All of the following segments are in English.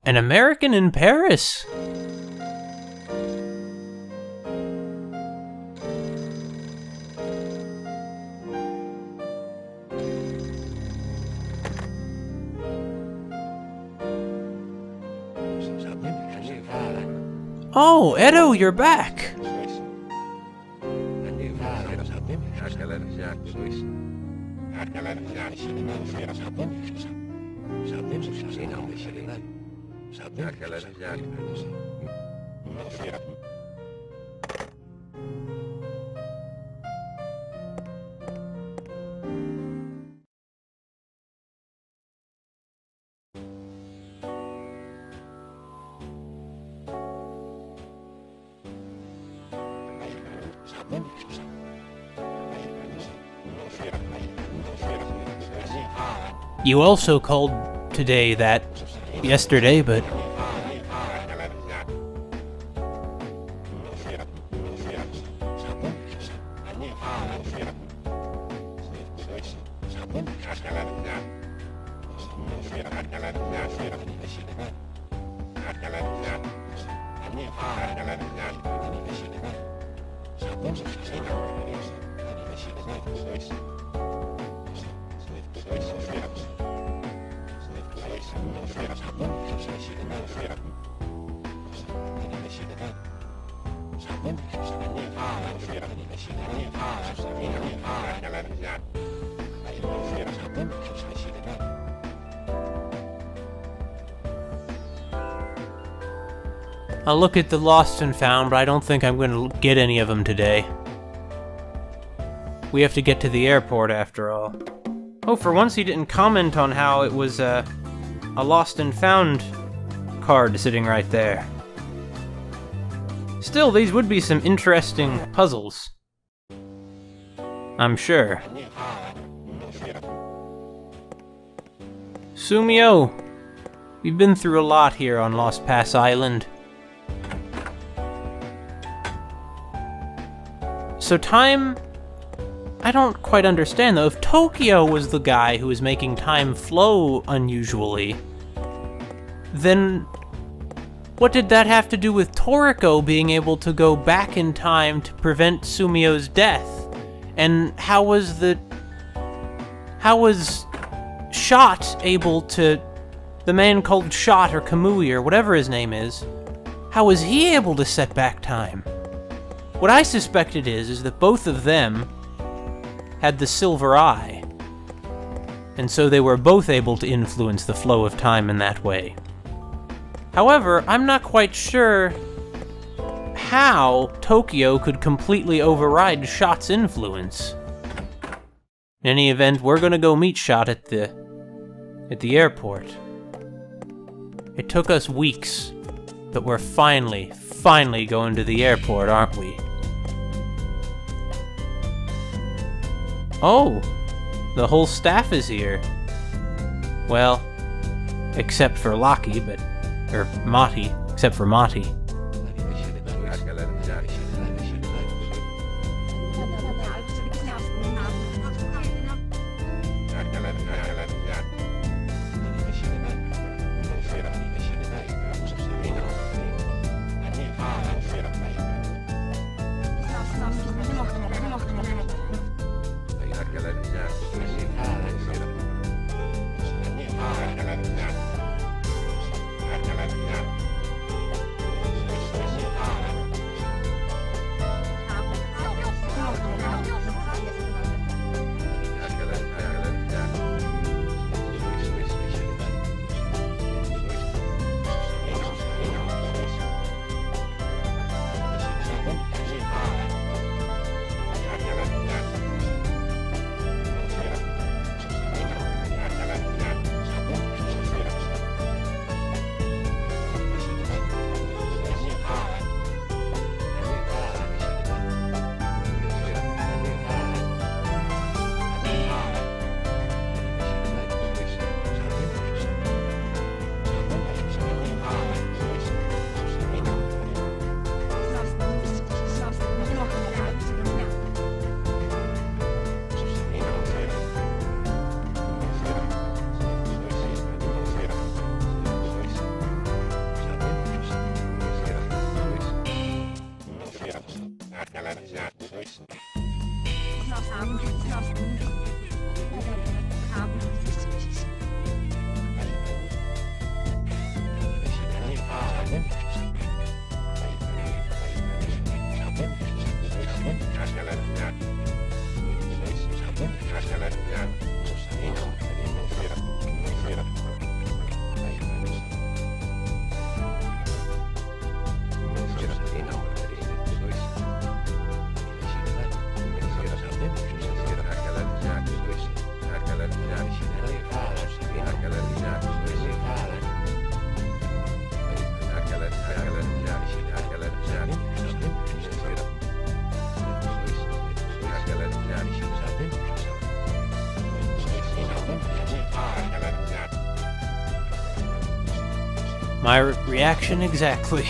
An American in Paris? Oh, Edo, you're back! You also called today that yesterday, but... I'll look at the lost and found, but I don't think I'm going to get any of them today. We have to get to the airport after all. Oh, for once he didn't comment on how it was a lost and found card sitting right there. Still, these would be some interesting puzzles. I'm sure. Sumio! We've been through a lot here on Lospass Island. So time... I don't quite understand though. If Tokyo was the guy who was making time flow unusually, then what did that have to do with Toriko being able to go back in time to prevent Sumio's death? And how was Shot able to... the man called Shot or Kamui or whatever his name is, how was he able to set back time? What I suspected is that both of them had the silver eye, and so they were both able to influence the flow of time in that way. However, I'm not quite sure how Tokyo could completely override Shot's influence. In any event, we're gonna go meet Shot at the airport. It took us weeks, but we're finally going to the airport, aren't we? Oh, the whole staff is here. Well, except for Laki, or Mati, except for Mati. My reaction exactly.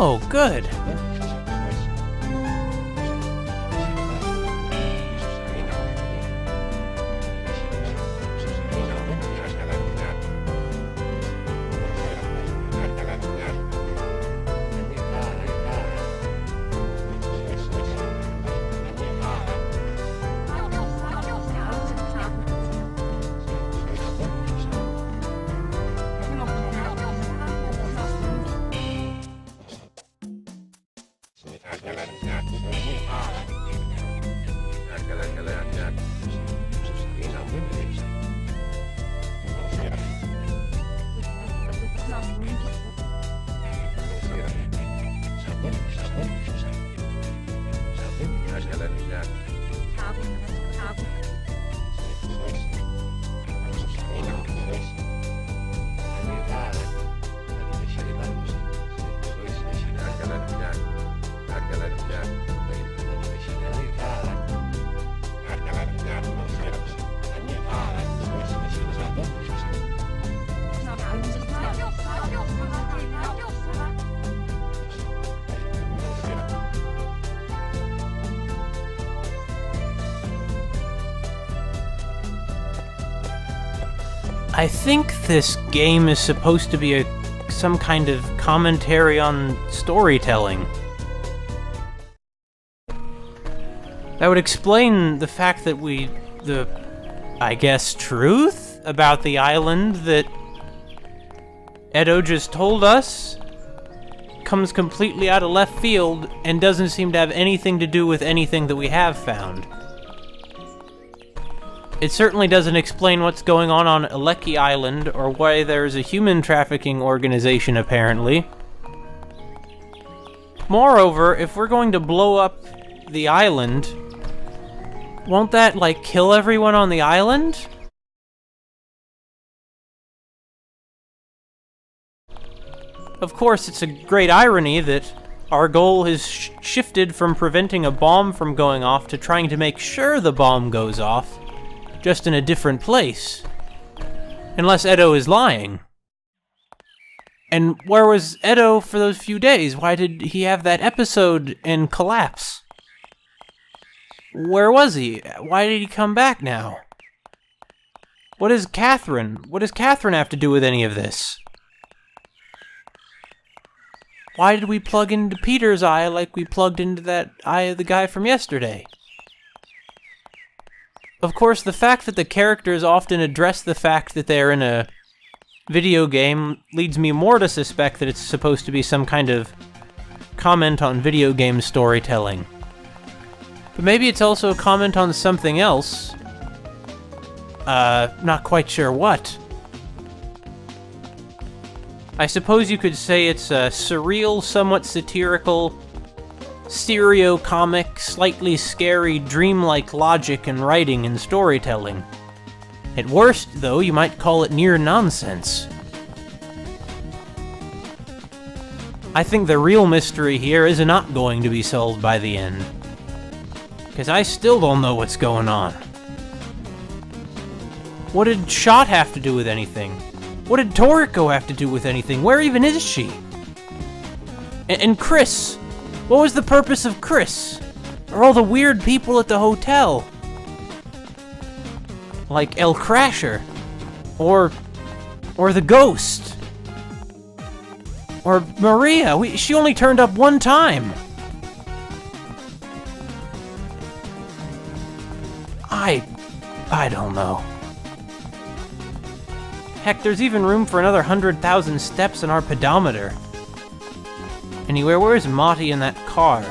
Oh, good. I think this game is supposed to be some kind of commentary on storytelling. That would explain the fact that I guess, truth about the island that Edo just told us comes completely out of left field and doesn't seem to have anything to do with anything that we have found. It certainly doesn't explain what's going on Aleki Island, or why there's a human trafficking organization, apparently. Moreover, if we're going to blow up the island, won't that, like, kill everyone on the island? Of course, it's a great irony that our goal has shifted from preventing a bomb from going off to trying to make sure the bomb goes off, just in a different place. Unless Edo is lying. And where was Edo for those few days? Why did he have that episode and collapse? Where was he? Why did he come back now? What is Catherine? What does Catherine have to do with any of this? Why did we plug into Peter's eye like we plugged into that eye of the guy from yesterday? Of course, the fact that the characters often address the fact that they're in a video game leads me more to suspect that it's supposed to be some kind of comment on video game storytelling. But maybe it's also a comment on something else. Not quite sure what. I suppose you could say it's a surreal, somewhat satirical, Stereo-comic, slightly scary, dreamlike logic and writing and storytelling. At worst, though, you might call it near nonsense. I think the real mystery here is not going to be solved by the end. Because I still don't know what's going on. What did Shot have to do with anything? What did Toriko have to do with anything? Where even is she? And Chris? What was the purpose of Chris? Or all the weird people at the hotel? Like El Crasher. Or the ghost. Or Maria. She only turned up one time. I don't know. Heck, there's even room for another 100,000 steps in our pedometer. Anyway, where's Mati in that car?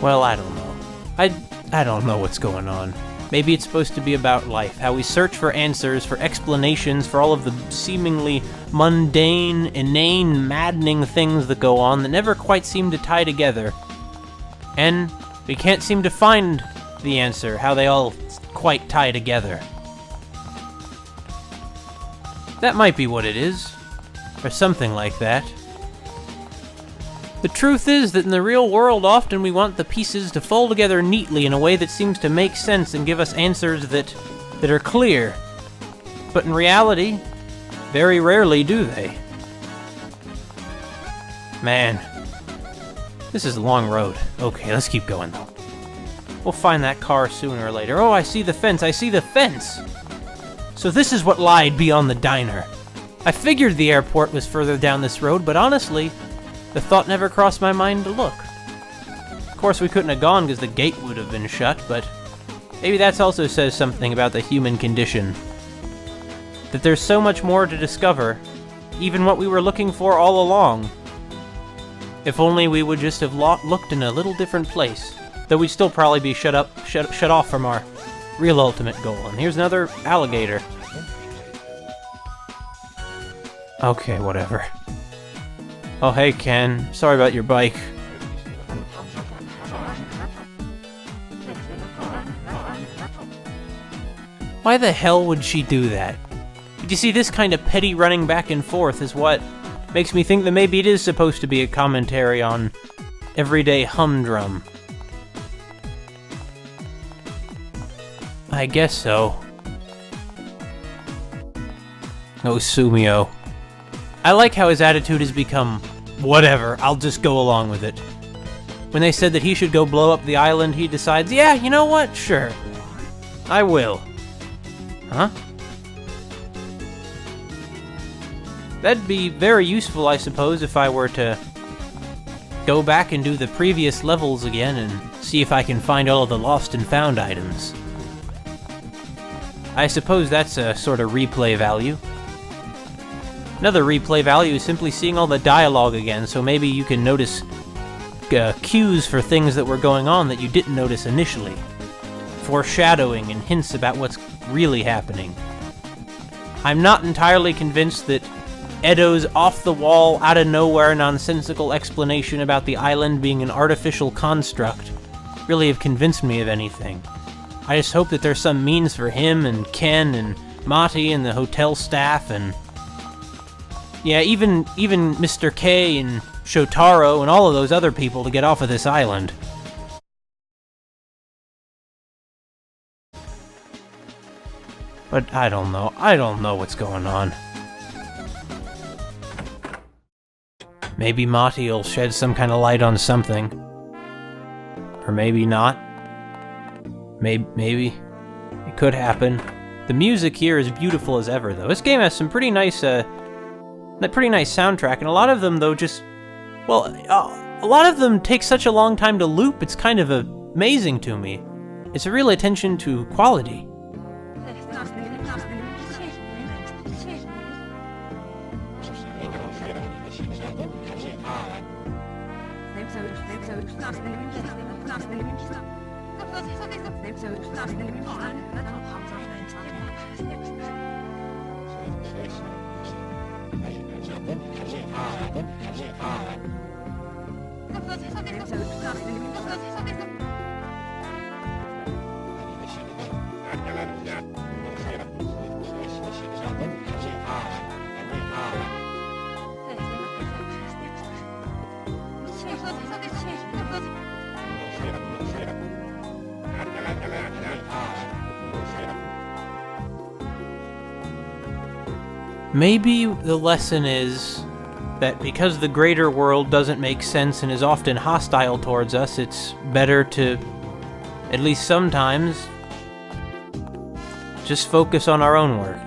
Well, I don't know. I don't know what's going on. Maybe it's supposed to be about life, how we search for answers, for explanations, for all of the seemingly mundane, inane, maddening things that go on that never quite seem to tie together. And we can't seem to find the answer, how they all quite tie together. That might be what it is. Or something like that. The truth is that in the real world, often we want the pieces to fall together neatly in a way that seems to make sense and give us answers that are clear. But in reality, very rarely do they. Man, this is a long road. Okay, let's keep going though. We'll find that car sooner or later. Oh, I see the fence, I see the fence! So this is what lied beyond the diner. I figured the airport was further down this road, but honestly, the thought never crossed my mind to look. Of course, we couldn't have gone because the gate would have been shut, but maybe that also says something about the human condition. That there's so much more to discover, even what we were looking for all along. If only we would just have looked in a little different place, though we'd still probably be shut off from our real ultimate goal. And here's another alligator. Okay, whatever. Oh, hey, Ken. Sorry about your bike. Why the hell would she do that? You see, this kind of petty running back and forth is what makes me think that maybe it is supposed to be a commentary on everyday humdrum. I guess so. Oh, Sumio. I like how his attitude has become, whatever, I'll just go along with it. When they said that he should go blow up the island, he decides, yeah, you know what, sure. I will. Huh? That'd be very useful, I suppose, if I were to go back and do the previous levels again and see if I can find all of the lost and found items. I suppose that's a sort of replay value. Another replay value is simply seeing all the dialogue again, so maybe you can notice cues for things that were going on that you didn't notice initially. Foreshadowing and hints about what's really happening. I'm not entirely convinced that Edo's off-the-wall, out-of-nowhere, nonsensical explanation about the island being an artificial construct really have convinced me of anything. I just hope that there's some means for him and Ken and Mati and the hotel staff and... yeah, even Mr. K and Shotaro and all of those other people to get off of this island. But I don't know. I don't know what's going on. Maybe Mati will shed some kind of light on something. Or maybe not. Maybe. It could happen. The music here is beautiful as ever, though. This game has some pretty nice soundtrack, and a lot of them, though, just... well, a lot of them take such a long time to loop, it's kind of amazing to me. It's a real attention to quality. Maybe the lesson is that because the greater world doesn't make sense and is often hostile towards us, it's better to, at least sometimes, just focus on our own work.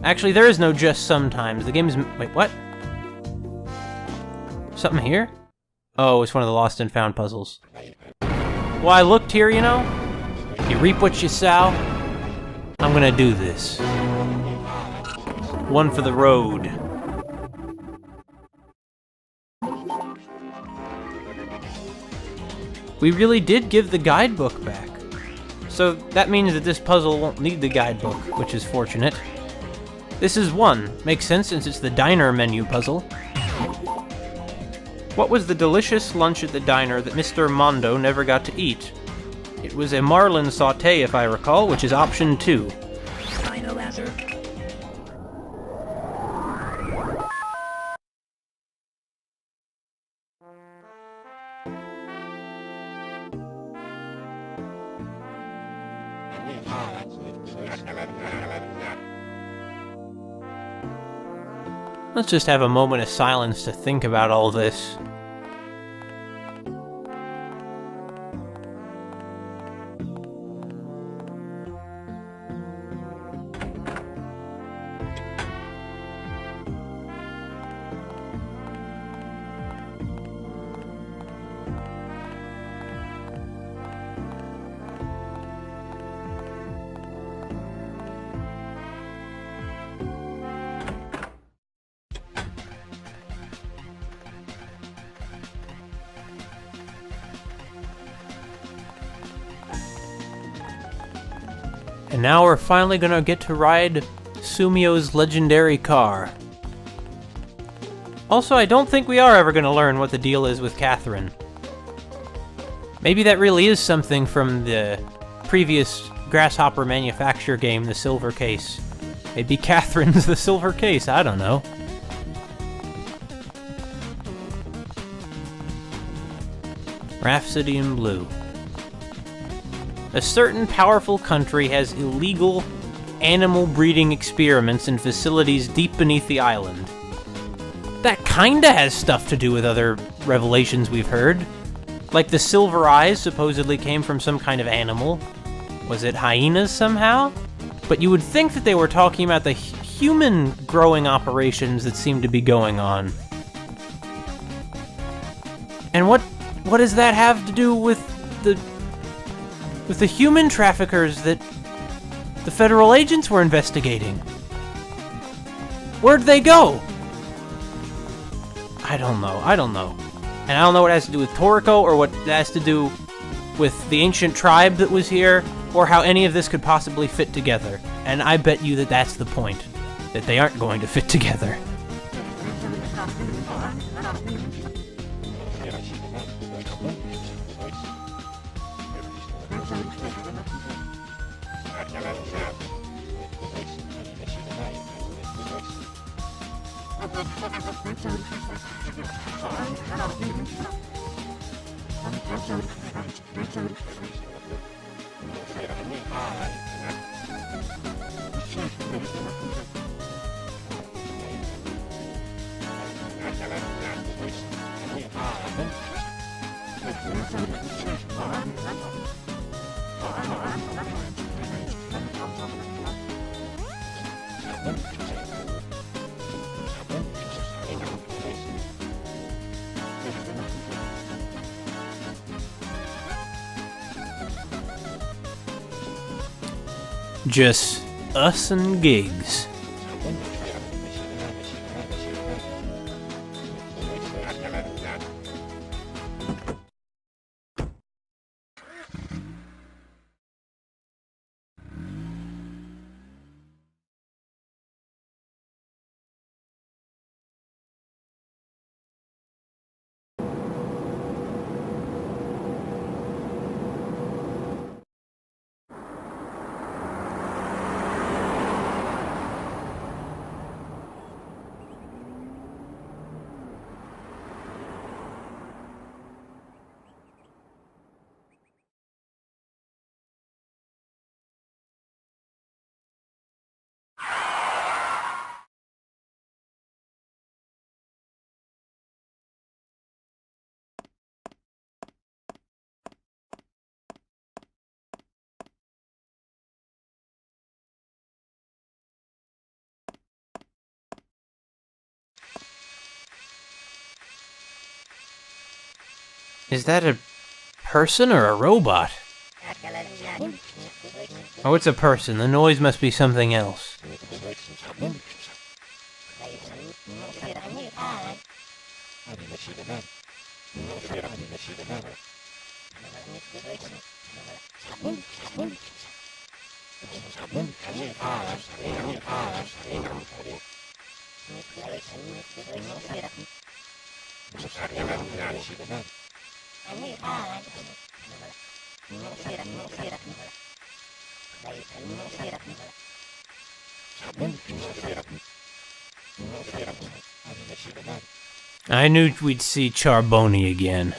Actually, there is no just sometimes. The game is... Wait, what? Something here? Oh, it's one of the lost and found puzzles. Well, I looked here, you know? You reap what you sow. I'm gonna do this. One for the road. We really did give the guidebook back. So that means that this puzzle won't need the guidebook, which is fortunate. This is 1. Makes sense since it's the diner menu puzzle. What was the delicious lunch at the diner that Mr. Mondo never got to eat? It was a marlin sauté, if I recall, which is option 2. Final answer. Let's just have a moment of silence to think about all this. And now we're finally gonna get to ride Sumio's legendary car. Also, I don't think we are ever gonna learn what the deal is with Catherine. Maybe that really is something from the previous Grasshopper manufacture game, the Silver Case. Maybe Catherine's the Silver Case, I don't know. Rhapsody in Blue. A certain powerful country has illegal animal breeding experiments in facilities deep beneath the island. That kinda has stuff to do with other revelations we've heard. Like the silver eyes supposedly came from some kind of animal. Was it hyenas somehow? But you would think that they were talking about the human growing operations that seem to be going on. And what does that have to do with the human traffickers that the federal agents were investigating? Where'd they go? I don't know. And I don't know what it has to do with Toriko, or what it has to do with the ancient tribe that was here, or how any of this could possibly fit together. And I bet you that that's the point. That they aren't going to fit together. Just us and gigs. Is that a person or a robot? Oh, it's a person. The noise must be something else. I knew we'd see Charboni again.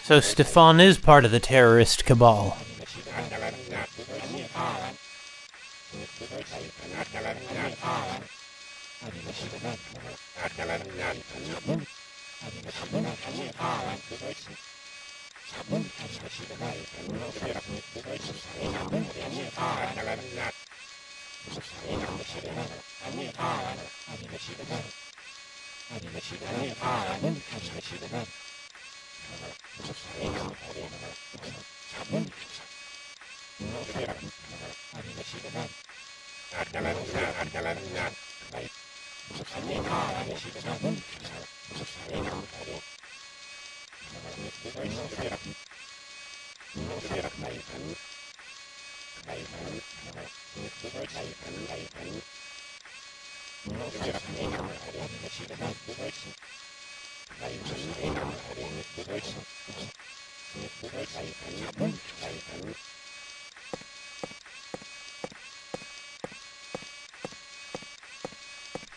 So Stefan is part of the terrorist cabal.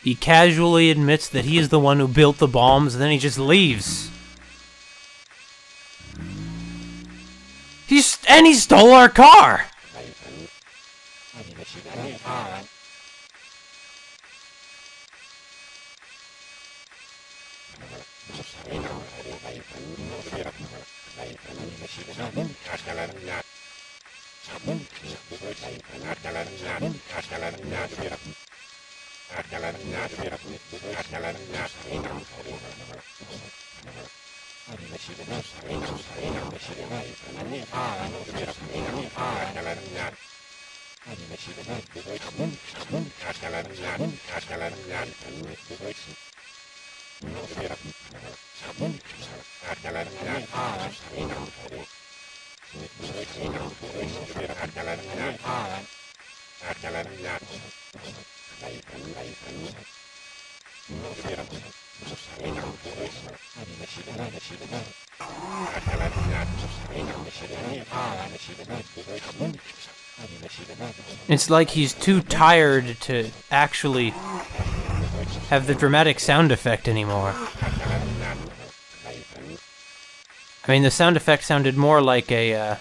He casually admits that he is the one who built the bombs, and then he just leaves. And he stole our car! It's like he's too tired to actually have the dramatic sound effect anymore. I mean, the sound effect sounded more like a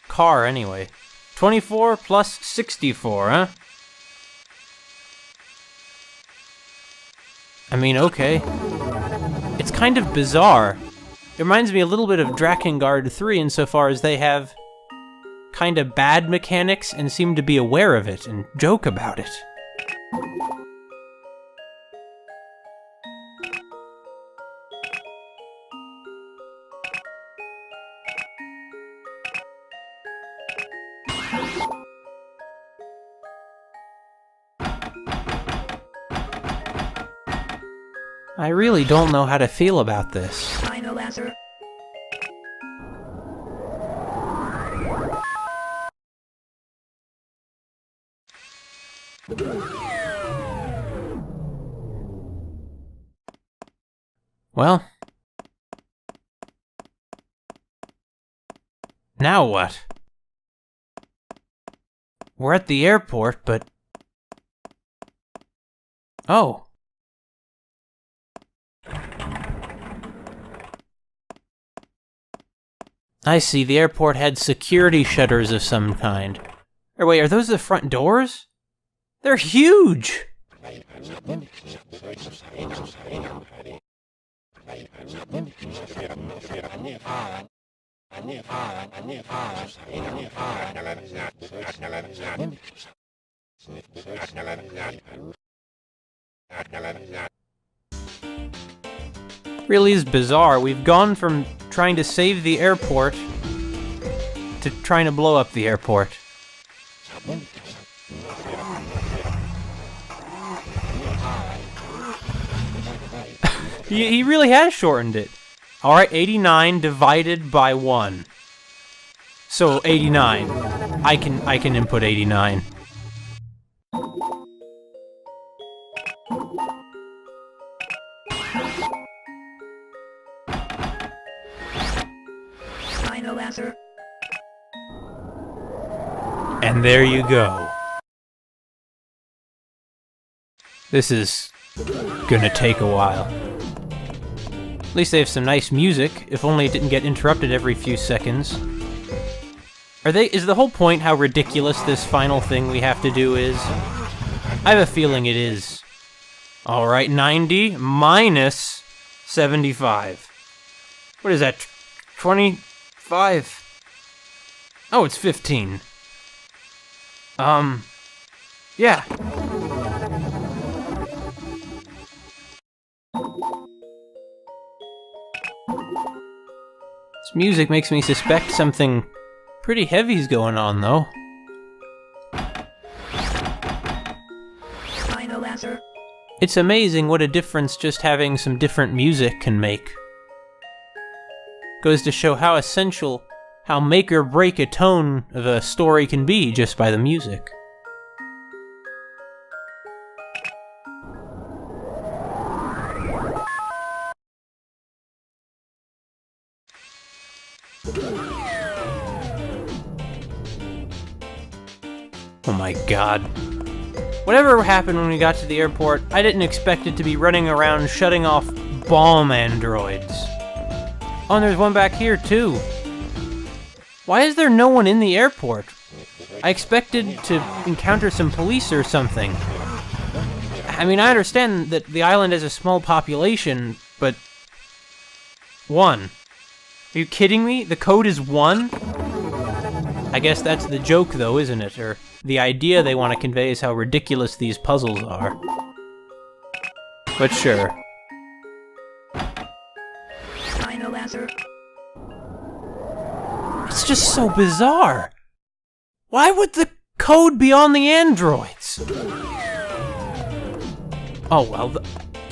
car anyway. 24 plus 64, huh? I mean, okay. It's kind of bizarre. It reminds me a little bit of Drakengard 3 insofar as they have kind of bad mechanics and seem to be aware of it and joke about it. I really don't know how to feel about this. Final answer. Well... now what? We're at the airport, but... oh. I see, the airport had security shutters of some kind. Or wait, are those the front doors? They're huge! Really is bizarre. We've gone from trying to save the airport to trying to blow up the airport. He really has shortened it. Alright, 89 divided by 1. So, 89. I can input 89. Final answer. And there you go. This is gonna take a while. At least they have some nice music, if only it didn't get interrupted every few seconds. Is the whole point how ridiculous this final thing we have to do is? I have a feeling it is. Alright, 90 minus 75. What is that? 25? Oh, it's 15. Yeah. This music makes me suspect something pretty heavy's going on, though. Final answer. It's amazing what a difference just having some different music can make. Goes to show how essential, how make or break a tone of a story can be just by the music. Oh my god. Whatever happened when we got to the airport, I didn't expect it to be running around shutting off bomb androids. Oh, and there's one back here too. Why is there no one in the airport? I expected to encounter some police or something. I mean, I understand that the island has a small population, but... 1. Are you kidding me? The code is 1? I guess that's the joke though, isn't it? Or the idea they want to convey is how ridiculous these puzzles are. But sure. Final answer. It's just so bizarre. Why would the code be on the androids? Oh well,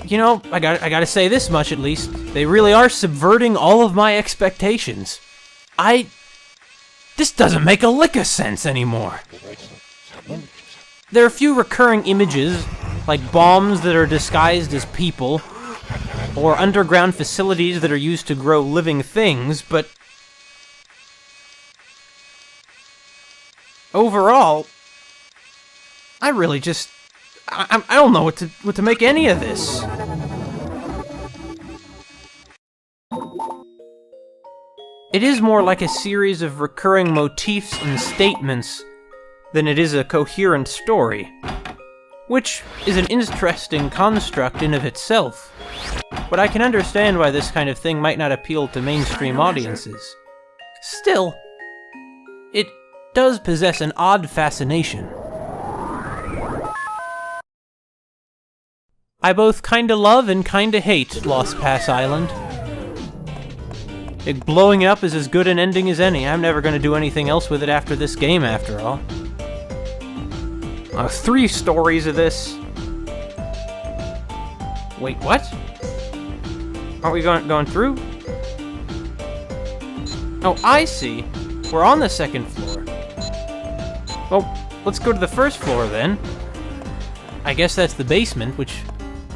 you know, I gotta say this much at least. They really are subverting all of my expectations. This doesn't make a lick of sense anymore. There are a few recurring images, like bombs that are disguised as people, or underground facilities that are used to grow living things, but... overall, I really just... I don't know what to make any of this. It is more like a series of recurring motifs and statements than it is a coherent story, which is an interesting construct in of itself, but I can understand why this kind of thing might not appeal to mainstream audiences. Still, it does possess an odd fascination. I both kinda love and kinda hate Lospass Island. Blowing it up is as good an ending as any. I'm never gonna do anything else with it after this game, after all. 3 stories of this. Wait, what? Aren't we going through? Oh, I see. We're on the 2nd floor. Well, let's go to the 1st floor then. I guess that's the basement, which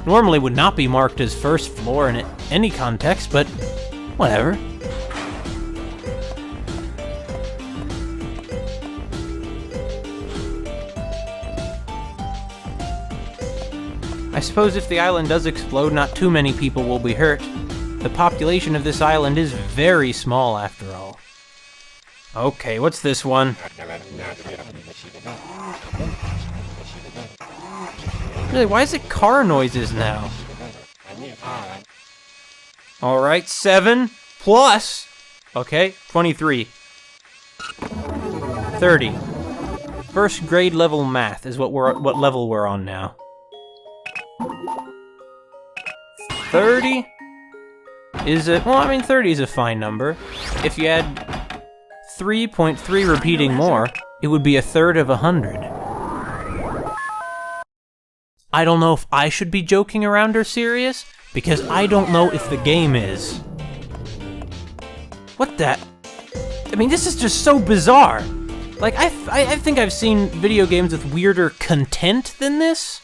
normally would not be marked as first floor in any context, but whatever. I suppose if the island does explode, not too many people will be hurt. The population of this island is very small, after all. Okay, what's this one? Really, why is it car noises now? Alright, 7 plus... Okay, 23. 30. First grade level math is what level we're on now. 30 is a... Well, I mean, 30 is a fine number. If you add 3.3 repeating more, it would be a third of 100. I don't know if I should be joking around or serious, because I don't know if the game is. What the... I mean, this is just so bizarre. Like, I think I've seen video games with weirder content than this.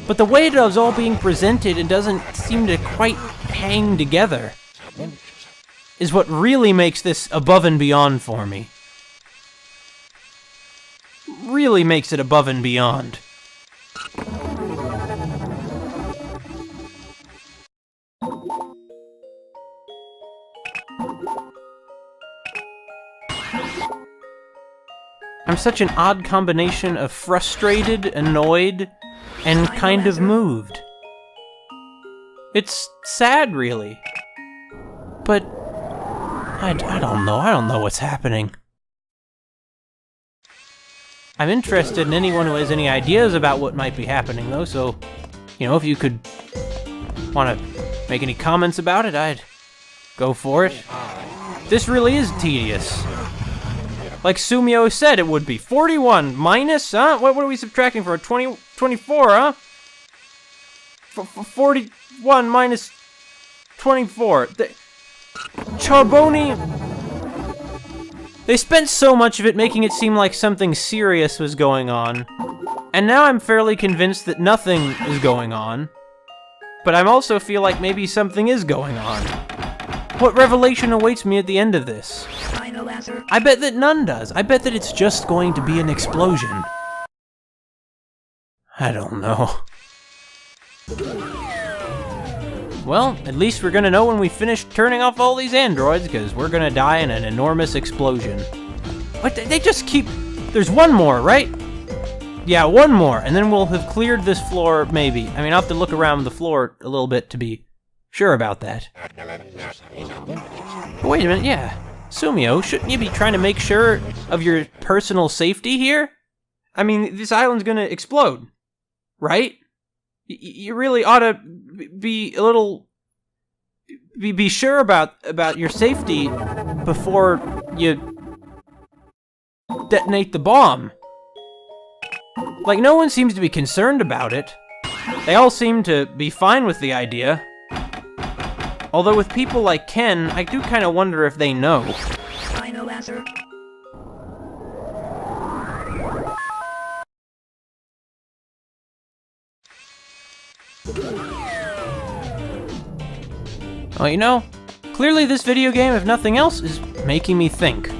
But the way it was all being presented, it doesn't seem to quite hang together, is what really makes this above and beyond for me. Really makes it above and beyond. I'm such an odd combination of frustrated, annoyed, and kind of moved. It's sad, really. But I don't know what's happening. I'm interested in anyone who has any ideas about what might be happening, though, so, you know, if you could want to make any comments about it, I'd go for it. This really is tedious. Like Sumio said it would be. 41 minus, huh? What are we subtracting for? 24, huh? 41 minus 24. Charboni... They spent so much of it making it seem like something serious was going on. And now I'm fairly convinced that nothing is going on. But I also feel like maybe something is going on. What revelation awaits me at the end of this? I bet that none does. I bet that it's just going to be an explosion. I don't know. Well, at least we're gonna know when we finish turning off all these androids, because we're gonna die in an enormous explosion. What? They just keep... There's one more, right? Yeah, one more, and then we'll have cleared this floor, maybe. I mean, I'll have to look around the floor a little bit to be sure about that. But wait a minute, yeah. Sumio, shouldn't you be trying to make sure of your personal safety here? I mean, this island's gonna explode, right? You really ought to be a little... Be sure about your safety before you detonate the bomb. Like, no one seems to be concerned about it. They all seem to be fine with the idea. Although with people like Ken, I do kind of wonder if they know. Final answer. Well, you know, clearly this video game, if nothing else, is making me think.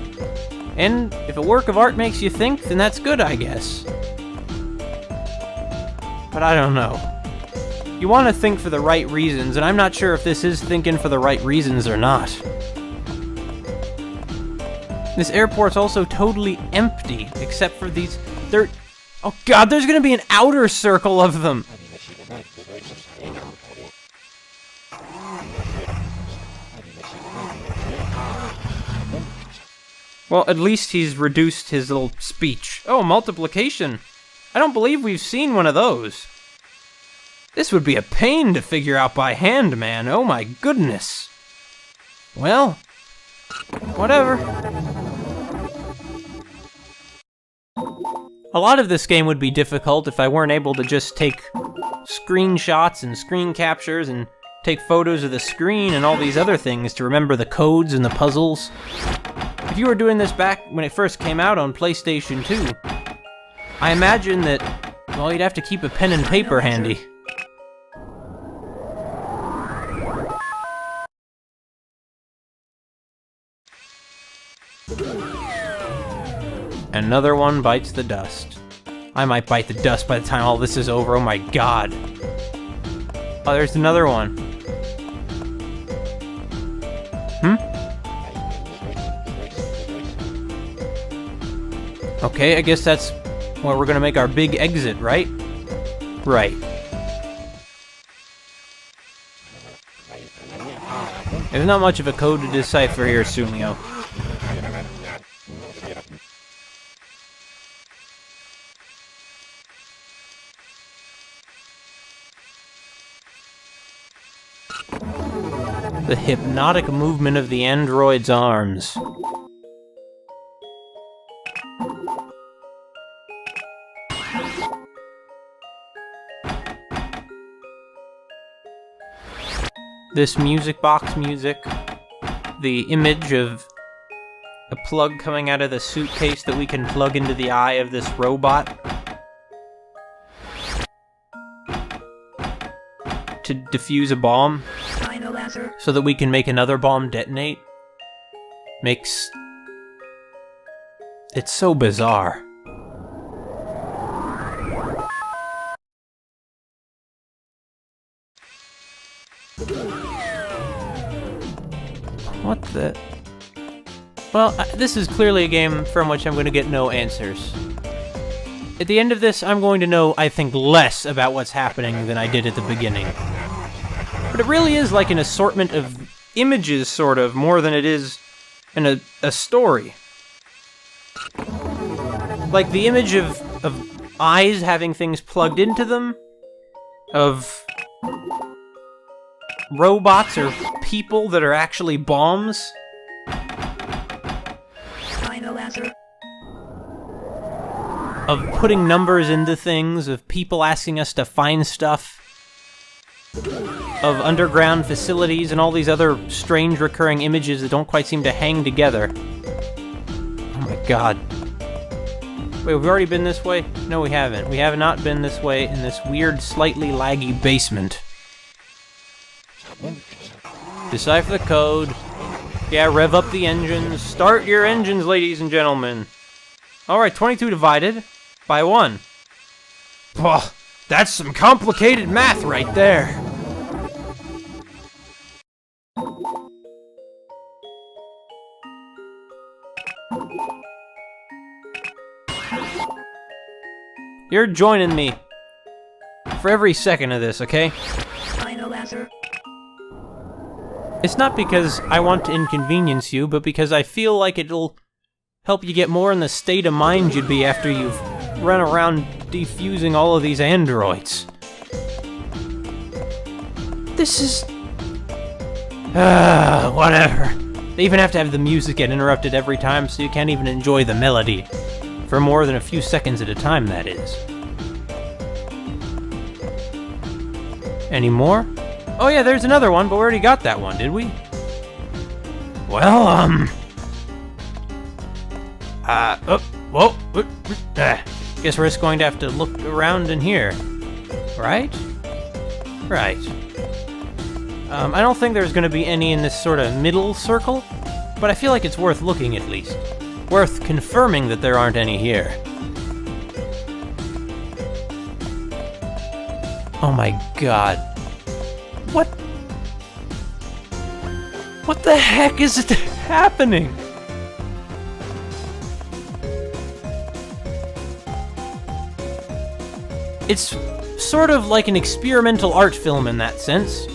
And if a work of art makes you think, then that's good, I guess. But I don't know. You want to think for the right reasons, and I'm not sure if this is thinking for the right reasons or not. This airport's also totally empty, except for these... Oh god, there's gonna be an outer circle of them! Well, at least he's reduced his little speech. Oh, multiplication! I don't believe we've seen one of those. This would be a pain to figure out by hand, man. Oh my goodness. Well, whatever. A lot of this game would be difficult if I weren't able to just take screenshots and screen captures and take photos of the screen and all these other things to remember the codes and the puzzles. If you were doing this back when it first came out on PlayStation 2, I imagine that Well, you'd have to keep a pen and paper handy. Another one bites the dust. I might bite the dust by the time all this is over, oh my god. Oh, there's another one. Okay, I guess that's where we're gonna make our big exit, right? Right. There's not much of a code to decipher here, Sumio. The hypnotic movement of the android's arms. This music box music, the image of a plug coming out of the suitcase that we can plug into the eye of this robot to defuse a bomb so that we can make another bomb detonate, makes... it's so bizarre. What the... Well, this is clearly a game from which I'm going to get no answers. At the end of this, I'm going to know, I think, less about what's happening than I did at the beginning. But it really is like an assortment of images, sort of, more than it is a story. Like the image of eyes having things plugged into them, of robots or people that are actually bombs. Of putting numbers into things, of people asking us to find stuff, of underground facilities and all these other strange recurring images that don't quite seem to hang together. Oh my god. Wait, we've already been this way? No, we haven't. We have not been this way in this weird, slightly laggy basement. Decipher the code. Yeah, rev up the engines. Start your engines, ladies and gentlemen. Alright, 22 divided by 1. Oh, that's some complicated math right there. You're joining me for every second of this, okay? Final answer. It's not because I want to inconvenience you, but because I feel like it'll help you get more in the state of mind you'd be after you've run around defusing all of these androids. This is... whatever. They even have to have the music get interrupted every time, so you can't even enjoy the melody. For more than a few seconds at a time, that is. Any more? Oh yeah, there's another one, but we already got that one, did we? Well, guess we're just going to have to look around in here. Right? Right. I don't think there's going to be any in this sort of middle circle, but I feel like it's worth looking at least. Worth confirming that there aren't any here. Oh my god. What the heck is it happening? It's sort of like an experimental art film in that sense.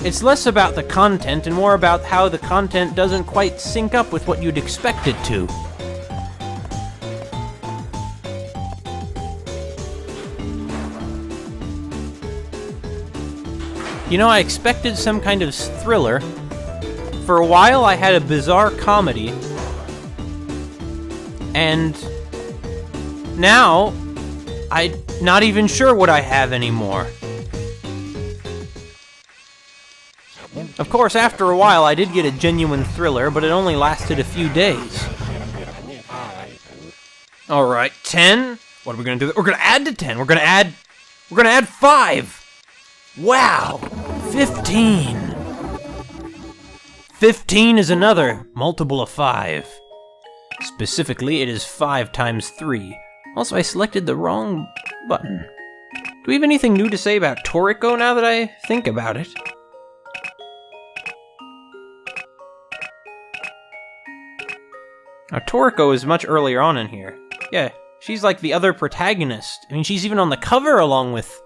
It's less about the content and more about how the content doesn't quite sync up with what you'd expect it to. You know, I expected some kind of thriller. For a while, I had a bizarre comedy. And now, I'm not even sure what I have anymore. Of course, after a while, I did get a genuine thriller, but it only lasted a few days. Alright, 10, What are we gonna do? We're gonna add to 10. We're gonna add 5. Wow. 15. 15 is another multiple of 5. Specifically, it is 5 times 3. Also, I selected the wrong button. Do we have anything new to say about Toriko now that I think about it? Now, Toriko is much earlier on in here. Yeah, she's like the other protagonist. I mean, she's even on the cover along with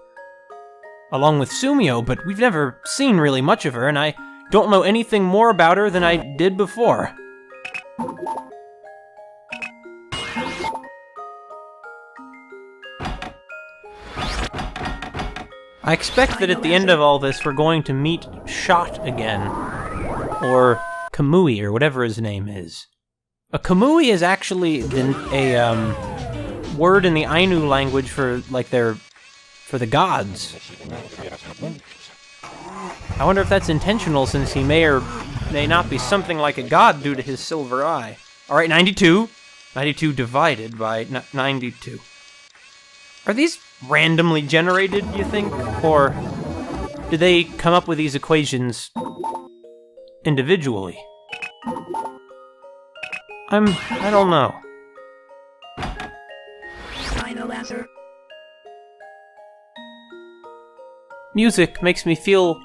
Sumio, but we've never seen really much of her, and I don't know anything more about her than I did before. I expect that at the end of all this, we're going to meet Shot again. Or Kamui, or whatever his name is. A Kamui is actually a word in the Ainu language for, like, for the gods. I wonder if that's intentional, since he may or may not be something like a god due to his silver eye. Alright, 92. 92 divided by 92. Are these randomly generated, you think? Or do they come up with these equations individually? I don't know. Final answer. Music makes me feel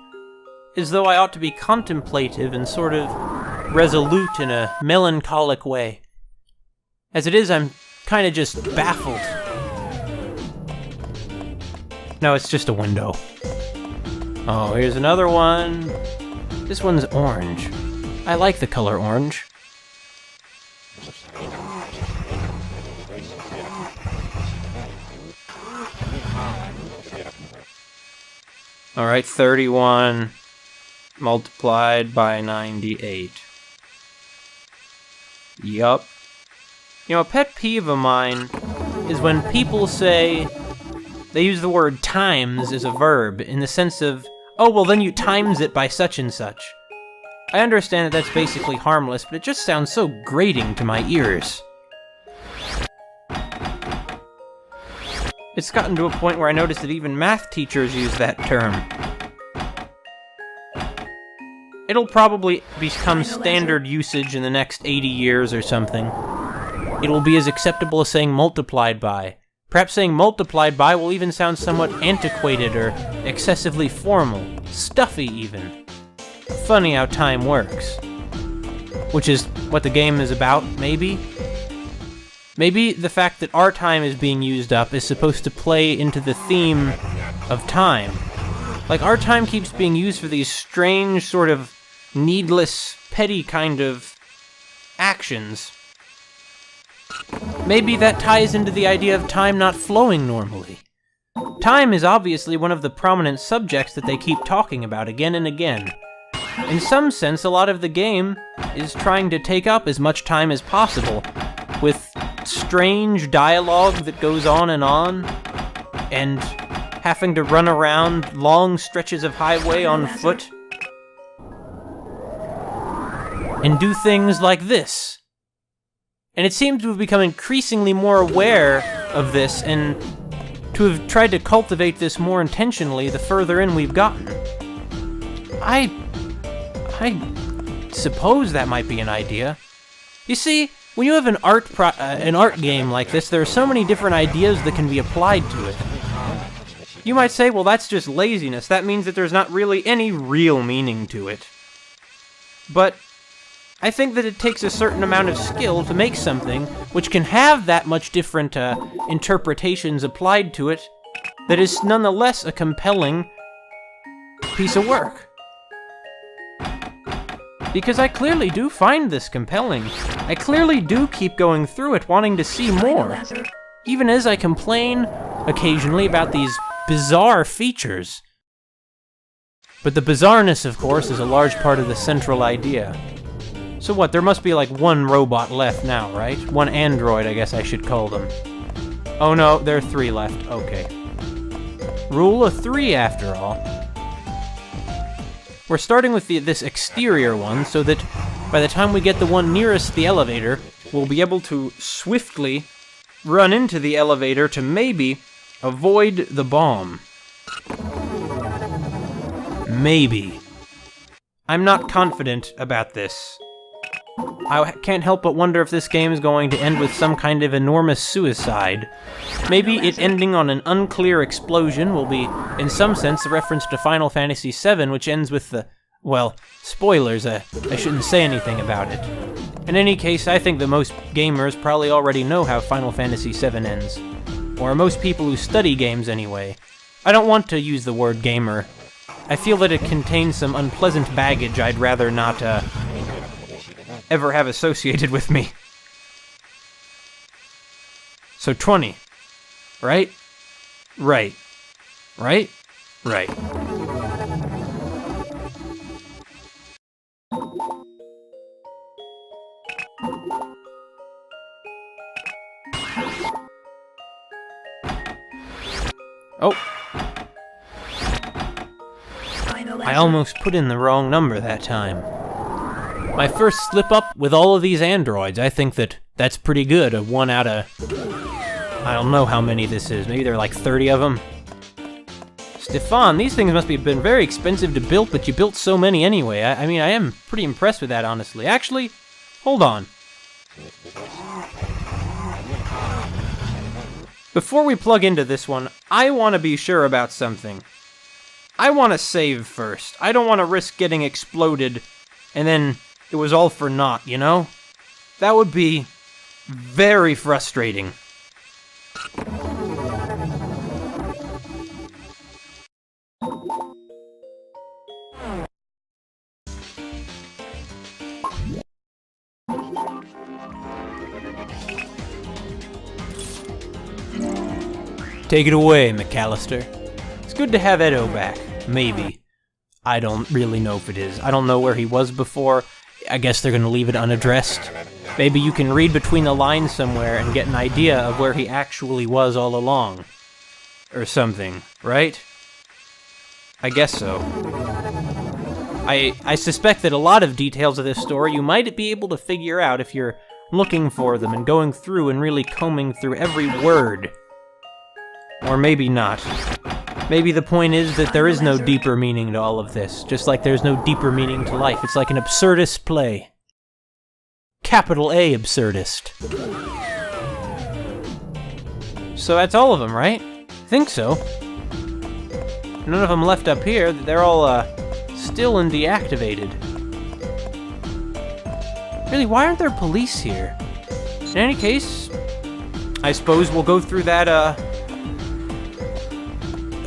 as though I ought to be contemplative and sort of resolute in a melancholic way. As it is, I'm kind of just baffled. No, it's just a window. Oh, here's another one. This one's orange. I like the color orange. Alright, 31 multiplied by 98. Yup. You know, a pet peeve of mine is when people say they use the word times as a verb in the sense of, oh, well, then you times it by such and such. I understand that that's basically harmless, but it just sounds so grating to my ears. It's gotten to a point where I notice that even math teachers use that term. It'll probably become standard usage in the next 80 years or something. It will be as acceptable as saying multiplied by. Perhaps saying multiplied by will even sound somewhat antiquated or excessively formal, stuffy even. Funny how time works. Which is what the game is about, maybe? Maybe the fact that our time is being used up is supposed to play into the theme of time. Like, our time keeps being used for these strange, sort of needless, petty kind of actions. Maybe that ties into the idea of time not flowing normally. Time is obviously one of the prominent subjects that they keep talking about again and again. In some sense, a lot of the game is trying to take up as much time as possible, with strange dialogue that goes on, and having to run around long stretches of highway on foot, and do things like this. And it seems to have become increasingly more aware of this, and to have tried to cultivate this more intentionally the further in we've gotten. I suppose that might be an idea. You see, when you have an art game like this, there are so many different ideas that can be applied to it. You might say, well, that's just laziness. That means that there's not really any real meaning to it. But I think that it takes a certain amount of skill to make something which can have that much different interpretations applied to it that is nonetheless a compelling piece of work. Because I clearly do find this compelling. I clearly do keep going through it, wanting to see more. Even as I complain occasionally about these bizarre features. But the bizarreness, of course, is a large part of the central idea. So what, there must be like one robot left now, right? One android, I guess I should call them. Oh no, there are 3 left, okay. Rule of 3, after all. We're starting with this exterior one, so that by the time we get the one nearest the elevator, we'll be able to swiftly run into the elevator to maybe avoid the bomb. Maybe. I'm not confident about this. I can't help but wonder if this game is going to end with some kind of enormous suicide. Maybe it ending on an unclear explosion will be, in some sense, a reference to Final Fantasy VII, which ends with the... well, spoilers, I shouldn't say anything about it. In any case, I think that most gamers probably already know how Final Fantasy VII ends. Or most people who study games anyway. I don't want to use the word gamer. I feel that it contains some unpleasant baggage I'd rather not, ever have associated with me. So 20. Right? Right. Right? Right. Oh. I almost put in the wrong number that time. My first slip-up with all of these androids. I think that's pretty good. A 1 out of... I don't know how many this is. Maybe there are like 30 of them. Stefan, these things must have been very expensive to build, but you built so many anyway. I mean, I am pretty impressed with that, honestly. Actually, hold on. Before we plug into this one, I want to be sure about something. I want to save first. I don't want to risk getting exploded, and then it was all for naught, you know? That would be very frustrating. Take it away, McAllister. It's good to have Edo back. Maybe. I don't really know if it is. I don't know where he was before. I guess they're gonna leave it unaddressed. Maybe you can read between the lines somewhere and get an idea of where he actually was all along. Or something, right? I guess so. I suspect that a lot of details of this story you might be able to figure out if you're looking for them and going through and really combing through every word. Or maybe not. Maybe the point is that there is no deeper meaning to all of this, just like there's no deeper meaning to life. It's like an absurdist play. Capital A absurdist. So that's all of them, right? I think so. None of them left up here. They're all, still and deactivated. Really, why aren't there police here? In any case, I suppose we'll go through that,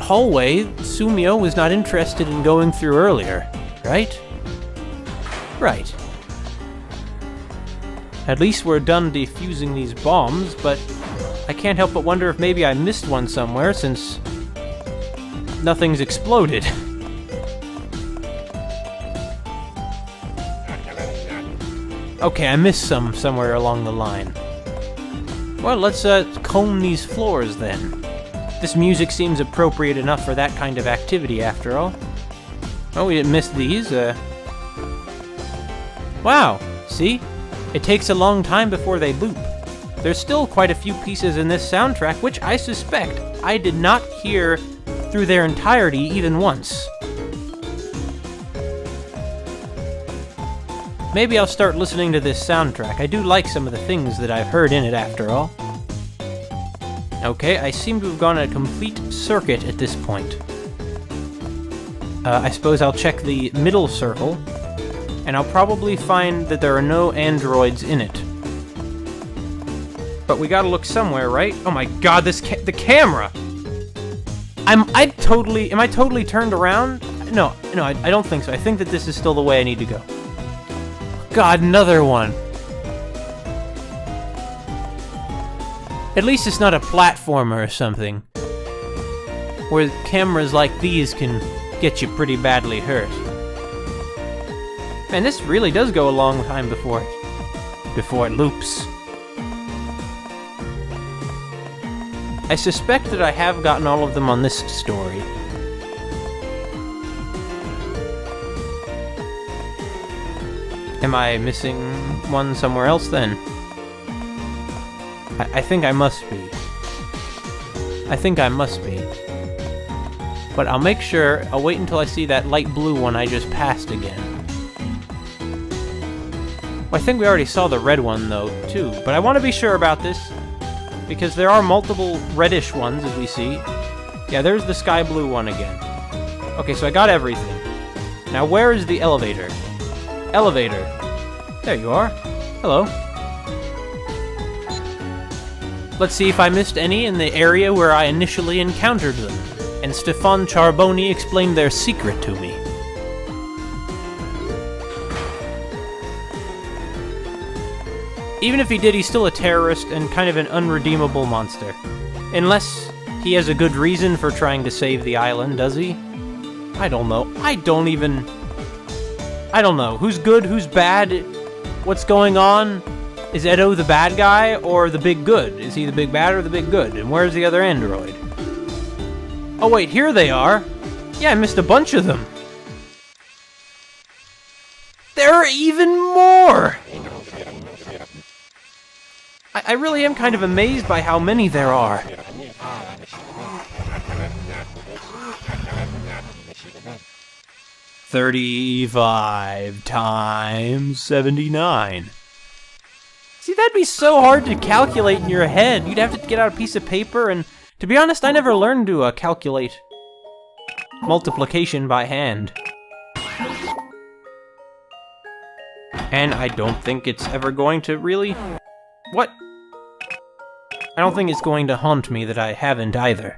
hallway Sumio was not interested in going through earlier, right? Right. At least we're done defusing these bombs, but I can't help but wonder if maybe I missed one somewhere since nothing's exploded. Okay, I missed some somewhere along the line. Well, let's comb these floors then. This music seems appropriate enough for that kind of activity, after all. Oh, we didn't miss these. Wow, see? It takes a long time before they loop. There's still quite a few pieces in this soundtrack which I suspect I did not hear through their entirety even once. Maybe I'll start listening to this soundtrack. I do like some of the things that I've heard in it, after all. Okay, I seem to have gone a complete circuit at this point. I suppose I'll check the middle circle, and I'll probably find that there are no androids in it. But we gotta look somewhere, right? Oh my god, the camera! Am I totally turned around? No, I don't think so. I think that this is still the way I need to go. God, another one! At least it's not a platformer or something, where cameras like these can get you pretty badly hurt. Man, this really does go a long time before it loops. I suspect that I have gotten all of them on this story. Am I missing one somewhere else then? I think I must be. I think I must be. But I'll make sure, I'll wait until I see that light blue one I just passed again. Well, I think we already saw the red one, though, too. But I want to be sure about this, because there are multiple reddish ones, as we see. Yeah, there's the sky blue one again. Okay, so I got everything. Now, where is the elevator? Elevator. There you are. Hello. Let's see if I missed any in the area where I initially encountered them, and Stefan Charboni explained their secret to me. Even if he did, he's still a terrorist and kind of an unredeemable monster. Unless he has a good reason for trying to save the island, does he? I don't know. I don't know. Who's good, who's bad? What's going on? Is Edo the bad guy or the big good? Is he the big bad or the big good? And where's the other android? Oh wait, here they are. Yeah, I missed a bunch of them. There are even more! I really am kind of amazed by how many there are. $35 times 79. See, that'd be so hard to calculate in your head. You'd have to get out a piece of paper, and to be honest, I never learned to calculate multiplication by hand. And I don't think it's ever going to really... What? I don't think it's going to haunt me that I haven't either.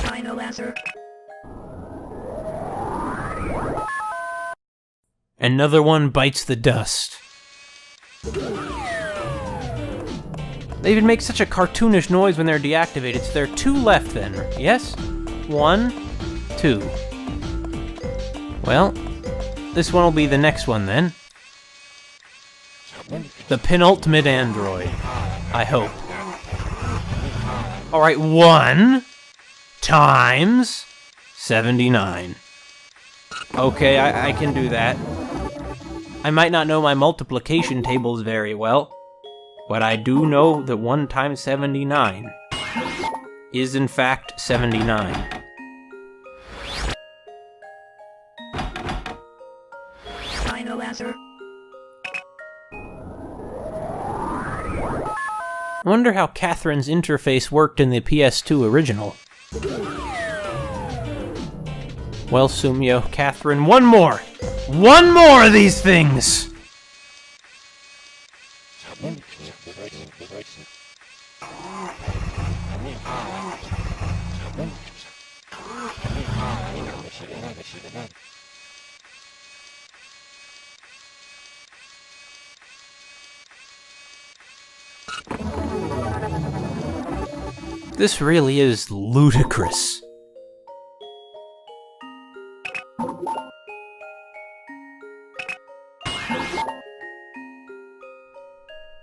Final answer. Another one bites the dust. They even make such a cartoonish noise when they're deactivated, so there are 2 left then, yes? 1, 2. Well, this one will be the next one then. The penultimate android, I hope. Alright, 1 times 79. Okay, I can do that. I might not know my multiplication tables very well, but I do know that 1 times 79 is in fact 79. Final answer. I wonder how Catherine's interface worked in the PS2 original. Well, Sumio, Catherine, one more! One more of these things! This really is ludicrous.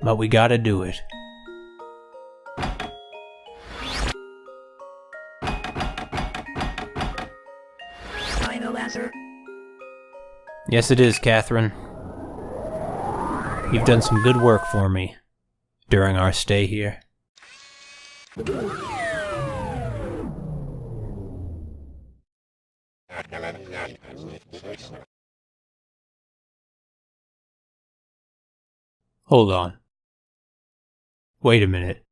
But we gotta do it. Final answer. Yes, it is, Catherine. You've done some good work for me during our stay here. Hold on. Wait a minute.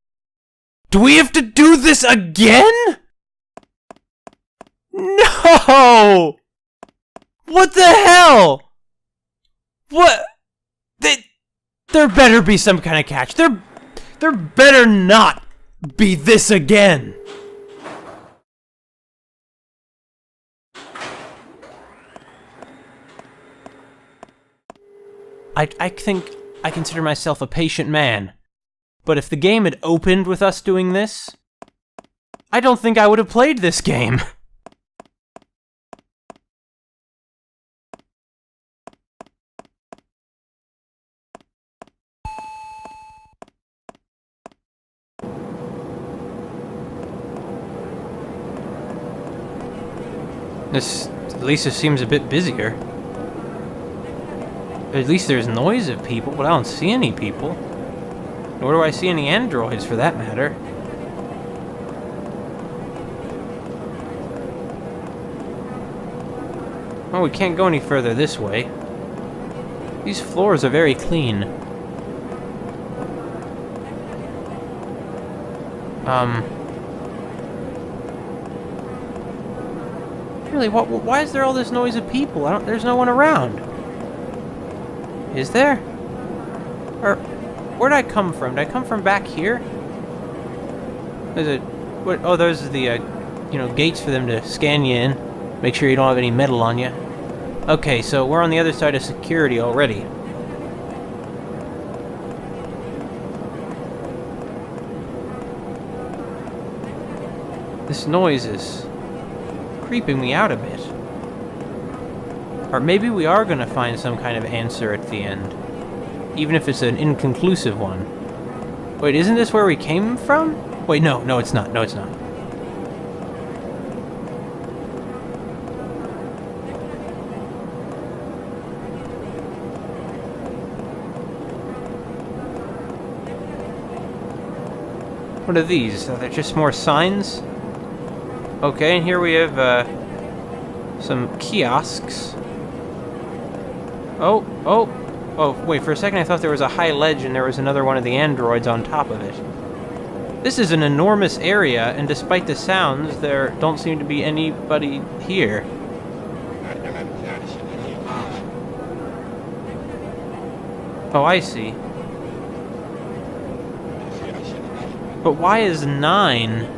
Do we have to do this again? No! What the hell? What? There better be some kind of catch. There better not be this again. I think I consider myself a patient man. But if the game had opened with us doing this, I don't think I would have played this game. At least this seems a bit busier. At least there's noise of people, but I don't see any people. Nor do I see any androids, for that matter. Oh, we can't go any further this way. These floors are very clean. Really, why is there all this noise of people? There's no one around. Is there? Or, where'd I come from? Did I come from back here? Those are the, gates for them to scan you in. Make sure you don't have any metal on you. Okay, so we're on the other side of security already. This noise is creeping me out a bit. Or maybe we are gonna find some kind of answer at the end. Even if it's an inconclusive one. Wait, isn't this where we came from? Wait, no, it's not. No, it's not. What are these? Are they just more signs? Okay, and here we have, some kiosks. Oh, wait, for a second I thought there was a high ledge and there was another one of the androids on top of it. This is an enormous area, and despite the sounds, there don't seem to be anybody here. Oh, I see. But why is 9?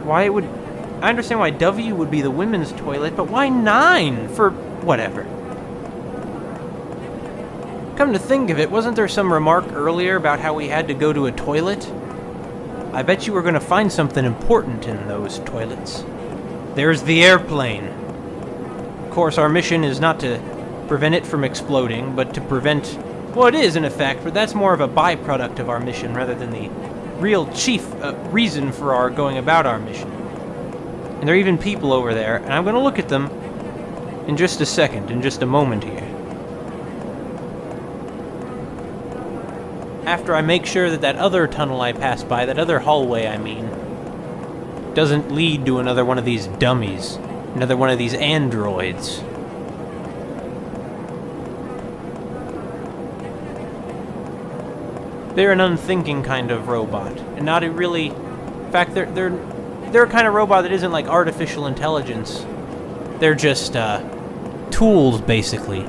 I understand why W would be the women's toilet, but why 9 for whatever? Come to think of it, wasn't there some remark earlier about how we had to go to a toilet? I bet you were going to find something important in those toilets. There's the airplane. Of course, our mission is not to prevent it from exploding, but to prevent... Well, it is, in effect, but that's more of a byproduct of our mission rather than the real chief reason for our going about our mission. And there are even people over there, and I'm going to look at them in just a second, in just a moment here. After I make sure that that other tunnel I passed by, that other hallway I mean, doesn't lead to another one of these dummies, another one of these androids. They're an unthinking kind of robot, and not a really... In fact, they're a kind of robot that isn't like artificial intelligence. They're just, tools, basically.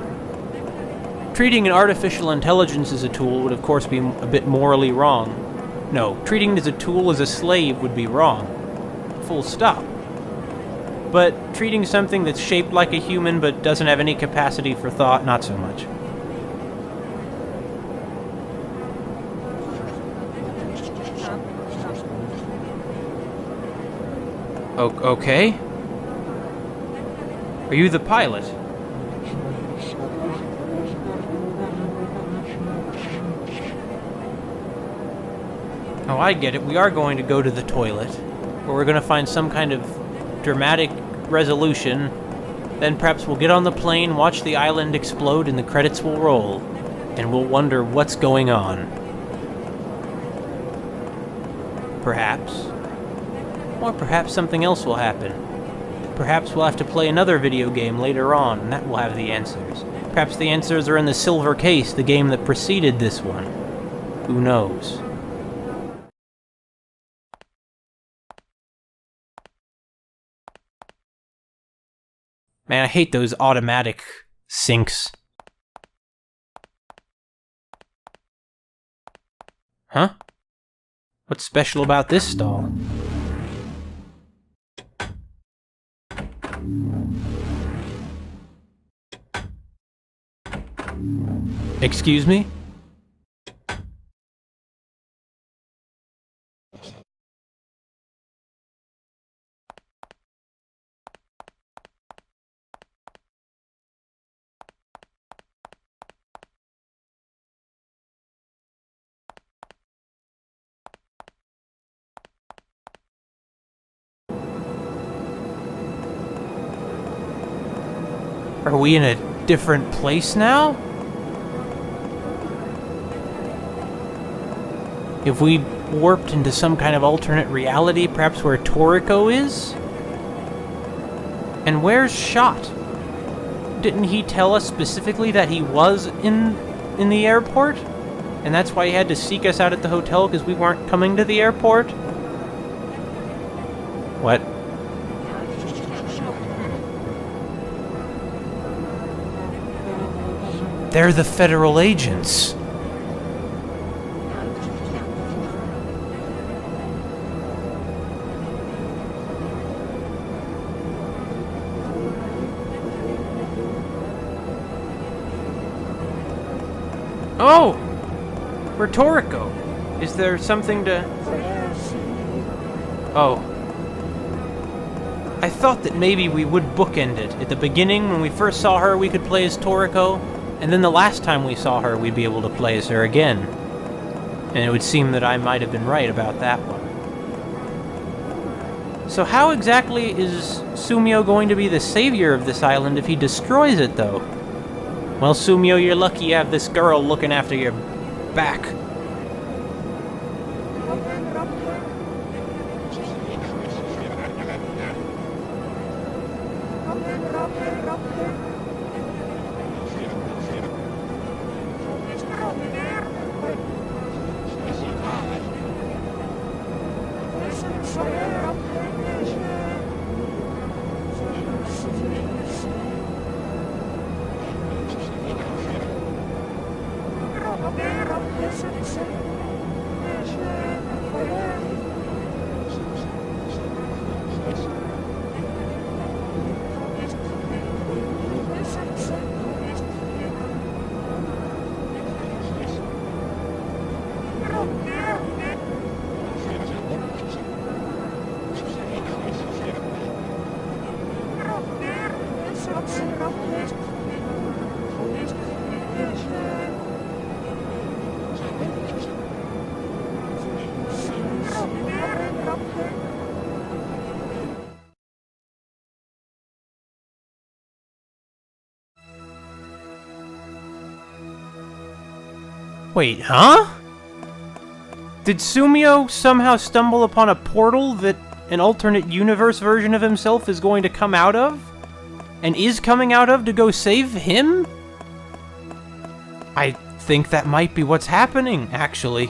Treating an artificial intelligence as a tool would, of course, be a bit morally wrong. No, treating it as a tool as a slave would be wrong. Full stop. But treating something that's shaped like a human but doesn't have any capacity for thought, not so much. Okay. Are you the pilot? Oh, I get it. We are going to go to the toilet, where we're going to find some kind of dramatic resolution. Then perhaps we'll get on the plane, watch the island explode, and the credits will roll. And we'll wonder what's going on. Perhaps. Or perhaps something else will happen. Perhaps we'll have to play another video game later on, and that will have the answers. Perhaps the answers are in the Silver Case, the game that preceded this one. Who knows? Man, I hate those automatic syncs. Huh? What's special about this stall? Excuse me? Are we in a different place now? Have we warped into some kind of alternate reality, perhaps where Toriko is? And where's Shot? Didn't he tell us specifically that he was in the airport? And that's why he had to seek us out at the hotel, because we weren't coming to the airport? What? They're the federal agents. Oh! We're Toriko. Is there something to... Oh. I thought that maybe we would bookend it. At the beginning, when we first saw her, we could play as Toriko, and then the last time we saw her, we'd be able to play as her again. And it would seem that I might have been right about that one. So how exactly is Sumio going to be the savior of this island if he destroys it, though? Well, Sumio, you're lucky you have this girl looking after your back. Wait, huh? Did Sumio somehow stumble upon a portal that an alternate universe version of himself is going to come out of? And is coming out of to go save him? I think that might be what's happening, actually.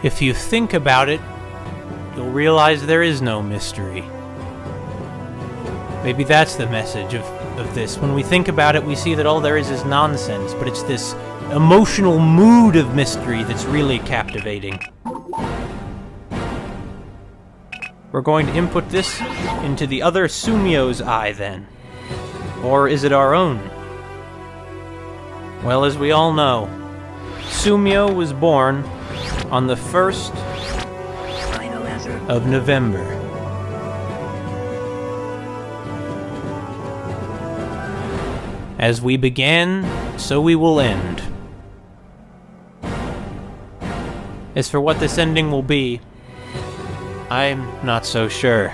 If you think about it, you'll realize there is no mystery. Maybe that's the message of this. When we think about it, we see that all there is nonsense, but it's this emotional mood of mystery that's really captivating. We're going to input this into the other Sumio's eye, then. Or is it our own? Well, as we all know, Sumio was born on the 1st Final answer. of November. As we began, so we will end. As for what this ending will be, I'm not so sure.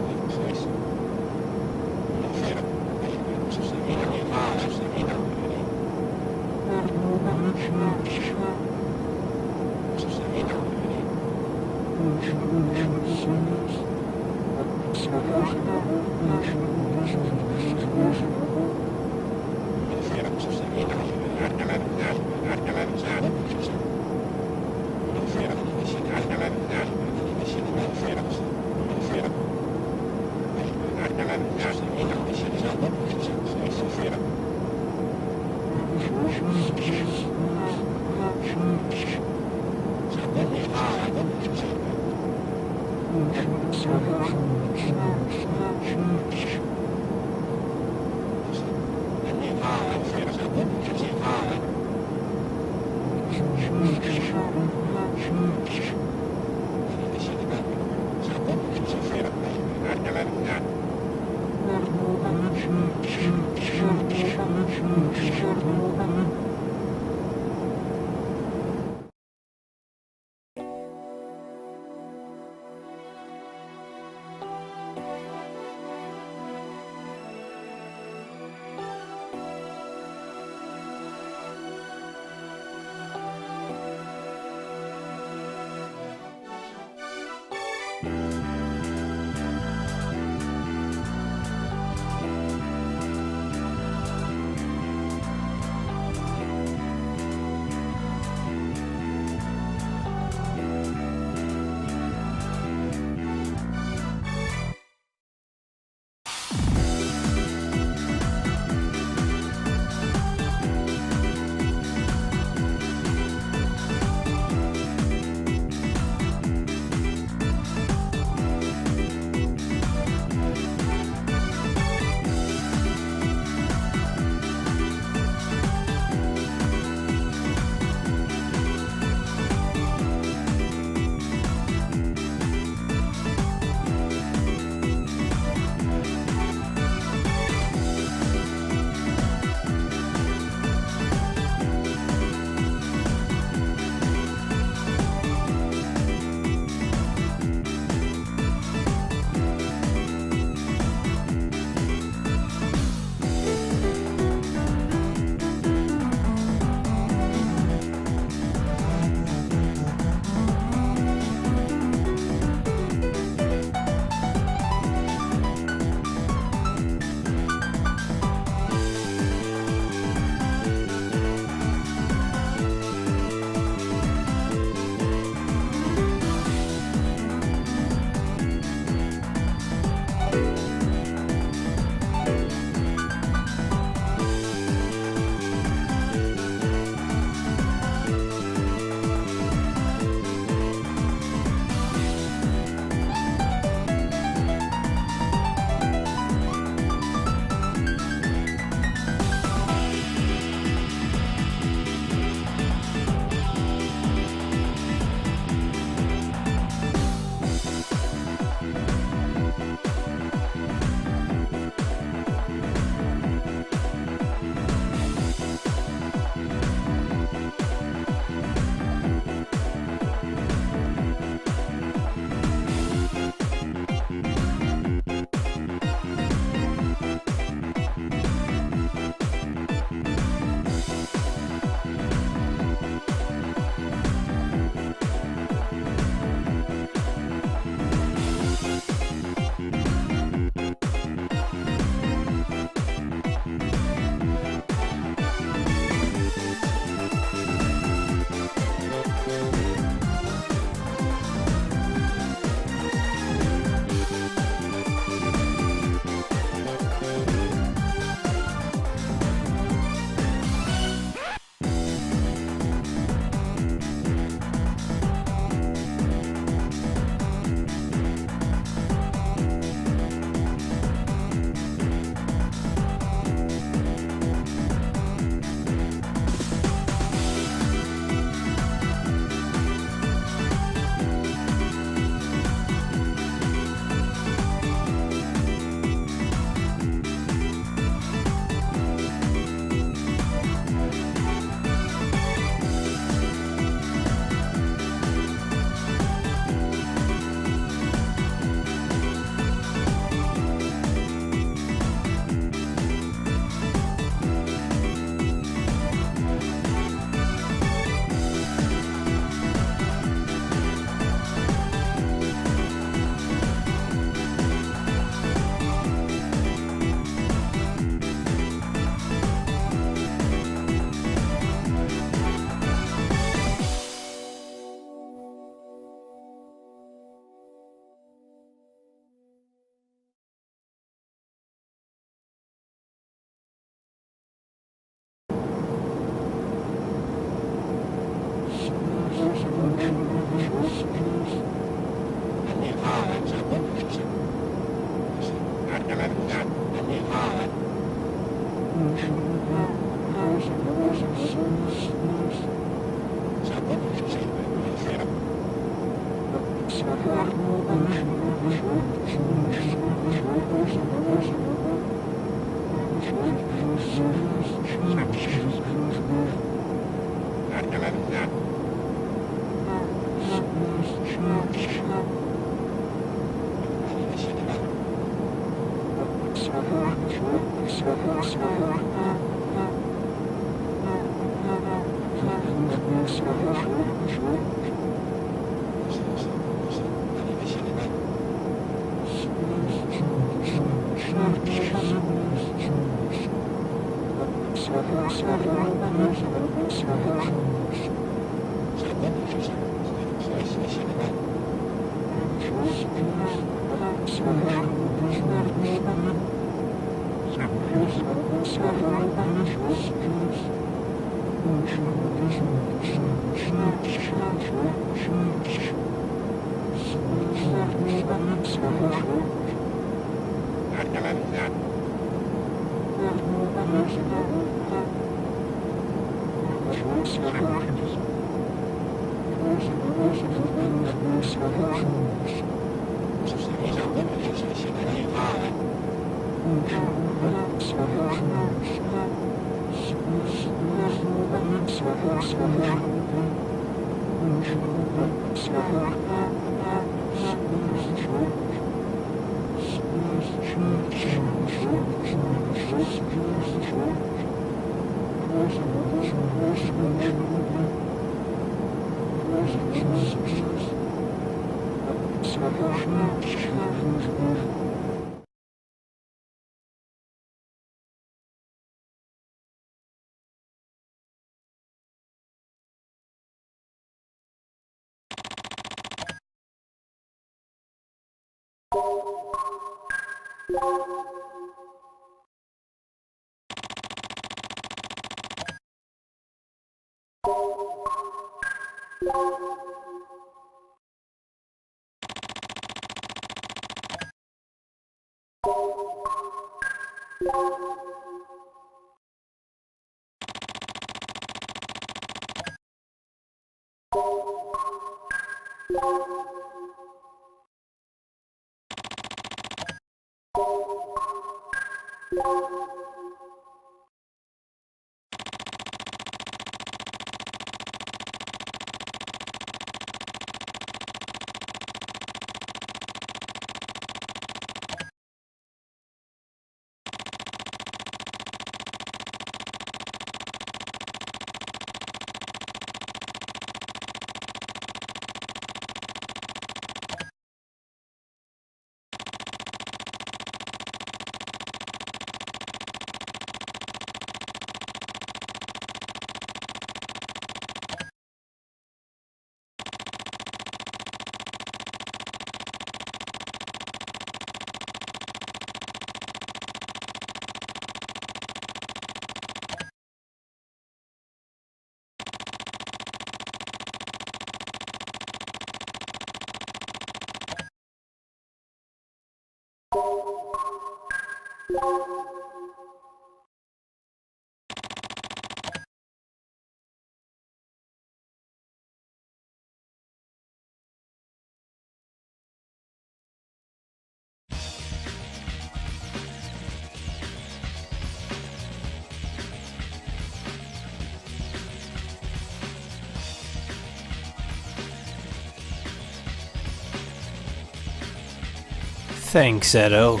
Thanks, Edo.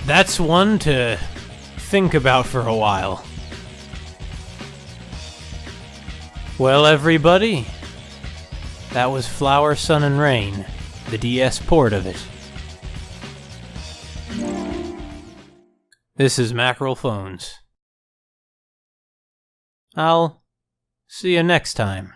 That's one to think about for a while. Well, everybody, that was Flower, Sun, and Rain, the DS port of it. This is Mackerel Phones. I'll see you next time.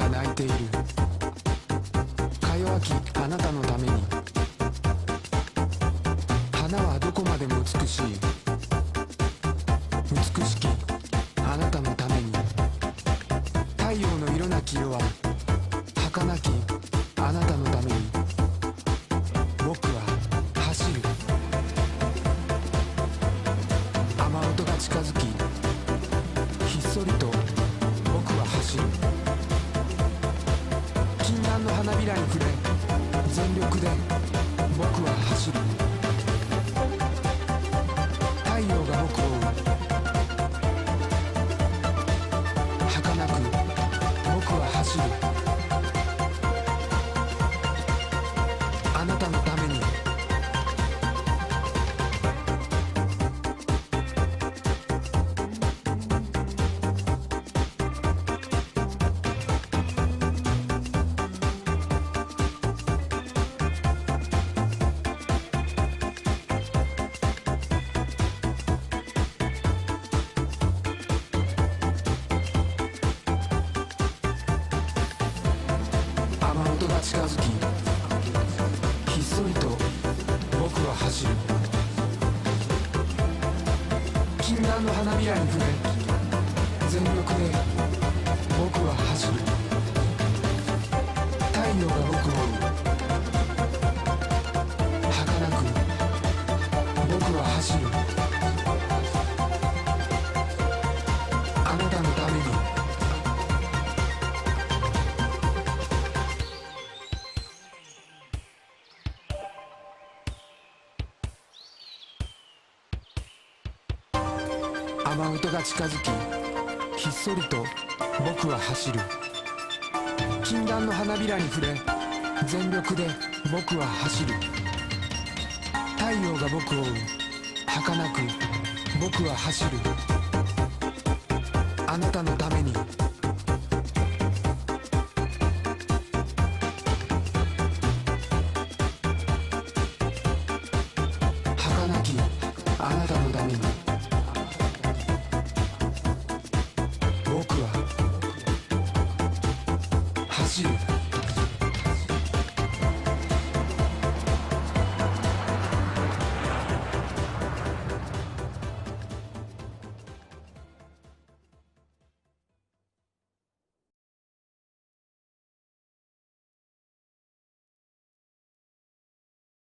が泣いている。か弱きあなたのために。花はどこまでも美しい。美しきあなたのために。太陽の色なき夜は儚きあなたのために。僕は走る。雨音が近づきひっそりと僕は走る。禁断の花びらに触れ全力で僕は走る。太陽が僕を追う。儚く僕は走る。あなたのために。雨音が近づきひっそりと僕は走る。禁断の花びらに触れ全力で僕は走る。太陽が僕を追う。儚く僕は走る。あなたのために。雨音が近づきひっそりと僕は走る。禁断の花びらに触れ全力で僕は走る。太陽が僕を追う。儚く僕は走る。あなたのために。儚きあなたの